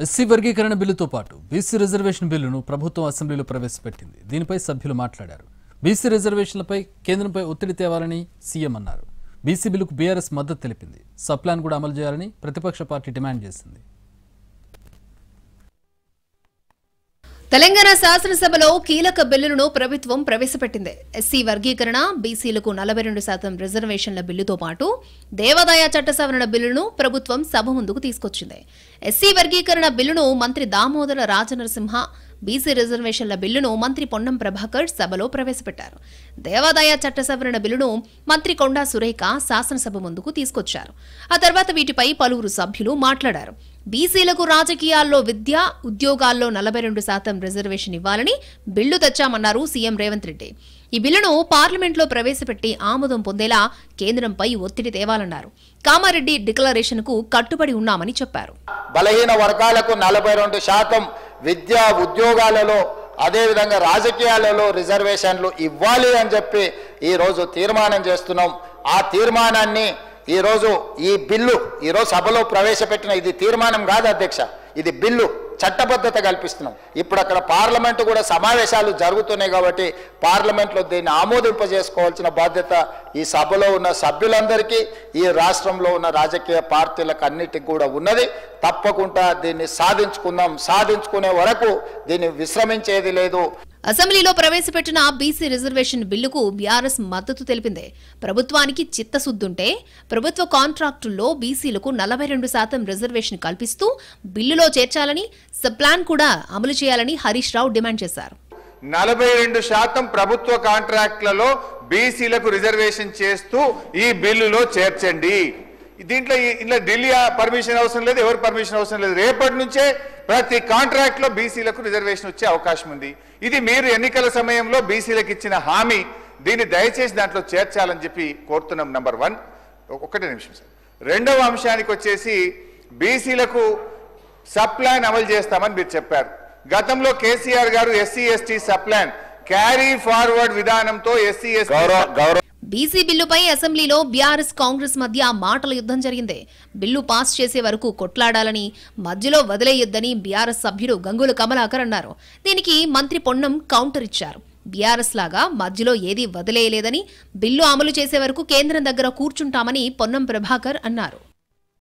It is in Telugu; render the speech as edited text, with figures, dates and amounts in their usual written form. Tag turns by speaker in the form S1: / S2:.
S1: ఎస్సీ వర్గీకరణ బిల్లుతో పాటు బీసీ రిజర్వేషన్ బిల్లును ప్రభుత్వం అసెంబ్లీలో ప్రవేశపెట్టింది. దీనిపై సభ్యులు మాట్లాడారు. బీసీ రిజర్వేషన్లపై కేంద్రంపై ఒత్తిడి తేవాలని సీఎం అన్నారు. బీసీ బిల్లుకు బీఆర్ఎస్ మద్దతు తెలిపింది. సబ్ ప్లాన్ కూడా అమలు చేయాలని ప్రతిపక్ష పార్టీ డిమాండ్ చేసింది.
S2: తెలంగాణ శాసనసభలో కీలక బిల్లులను ప్రభుత్వం ప్రవేశపెట్టింది. ఎస్సీ వర్గీకరణ, బీసీలకు 42% రిజర్వేషన్ల బిల్లుతో పాటు దేవాదాయ చట్ట సవరణ బిల్లును ప్రభుత్వం సభ ముందుకు తీసుకొచ్చింది. ఎస్సీ వర్గీకరణ బిల్లును మంత్రి దామోదర రాజనరసింహ, బీసీ రిజర్వేషన్ల బిల్లును మంత్రి పొన్నం ప్రభాకర్ సభలో ప్రవేశపెట్టారు. దేవాదాయ చట్ట సవరణ బిల్లును మంత్రి కొండా సురేఖ శాసనసభ ముందుకు తీసుకొచ్చారు. ఆ తర్వాత వీటిపై పలువురు సభ్యులు మాట్లాడారు. బీసీలకు రాజకీయాల్లో, విద్య, ఉద్యోగాల్లో 42% రిజర్వేషన్ ఇవ్వాలని బిల్లు తెచ్చామన్నారు సీఎం రేవంత్ రెడ్డి. ఈ బిల్లును పార్లమెంట్లో ప్రవేశపెట్టి ఆమోదం పొందేలా కేంద్రంపై ఒత్తిడి తేవాలన్నారు. కామారెడ్డి డిక్లరేషన్కు కట్టుబడి ఉన్నామని చెప్పారు.
S3: బలహీన వర్గాలకు 42% విద్య, ఉద్యోగాలలో, అదేవిధంగా రాజకీయాలలో రిజర్వేషన్లు ఇవ్వాలి అని చెప్పి ఈరోజు తీర్మానం చేస్తున్నాం. ఆ తీర్మానాన్ని ఈరోజు ఈరోజు సభలో ప్రవేశపెట్టిన ఇది తీర్మానం కాదు అధ్యక్ష, ఇది బిల్లు, చట్టబద్ధత కల్పిస్తున్నాం. ఇప్పుడు అక్కడ పార్లమెంటు కూడా సమావేశాలు జరుగుతున్నాయి కాబట్టి పార్లమెంట్లో దీన్ని ఆమోదింపజేసుకోవాల్సిన బాధ్యత ఈ సభలో ఉన్న సభ్యులందరికీ, ఈ రాష్ట్రంలో ఉన్న రాజకీయ పార్టీలకు అన్నిటికీ కూడా ఉన్నది. తప్పకుండా దీన్ని సాధించుకునే వరకు దీన్ని విశ్రమించేది లేదు.
S2: అసెంబ్లీలో ప్రవేశపెట్టిన బీసీ రిజర్వేషన్ బిల్లుకు బీఆర్ఎస్ మద్దతు తెలిపింది. ప్రభుత్వానికి చిత్తశుద్దుంటే ప్రభుత్వ కాంట్రాక్టుల్లో బీసీలకు 42% రిజర్వేషన్ కల్పిస్తూ బిల్లులో చేర్చాలని, సబ్ ప్లాన్ కూడా అమలు చేయాలని హరీష్ రావు డిమాండ్ చేశారు.
S4: 42% ప్రభుత్వ కాంట్రాక్టులలో బీసీలకు రిజర్వేషన్ చేస్తూ ఈ బిల్లులో చేర్చండి. దీంట్లో ఇలా ఢిల్లీ పర్మిషన్ అవసరం లేదు, ఎవరు పర్మిషన్ అవసరం లేదు. రేపటి నుంచే ప్రతి కాంట్రాక్ట్ లో బీసీలకు రిజర్వేషన్ వచ్చే అవకాశం ఉంది. ఇది మీరు ఎన్నికల సమయంలో బీసీలకు ఇచ్చిన హామీ. దీన్ని దయచేసి దాంట్లో చేర్చాలని చెప్పి కోరుతున్నాం. నంబర్ 1. ఒకటే నిమిషం సార్. రెండవ అంశానికి వచ్చేసి బీసీలకు సబ్ ప్లాన్ అమలు చేస్తామని మీరు చెప్పారు. గతంలో కేసీఆర్ గారు SC ST sub plan carry forward విధానంతో ఎస్సీ ఎస్టీ
S2: బీసీ బిల్లుపై అసెంబ్లీలో బీఆర్ఎస్, కాంగ్రెస్ మధ్య మాటల యుద్ధం జరిగింది. బిల్లు పాస్ చేసే వరకు కొట్లాడాలని, మధ్యలో వదిలేయొద్దని బీఆర్ఎస్ సభ్యుడు గంగుల కమలాకర్ అన్నారు. దీనికి మంత్రి పొన్నం కౌంటర్ ఇచ్చారు. బీఆర్ఎస్ లాగా మధ్యలో ఏదీ వదిలేయలేదని, బిల్లు అమలు చేసే వరకు కేంద్రం దగ్గర కూర్చుంటామని పొన్నం ప్రభాకర్ అన్నారు.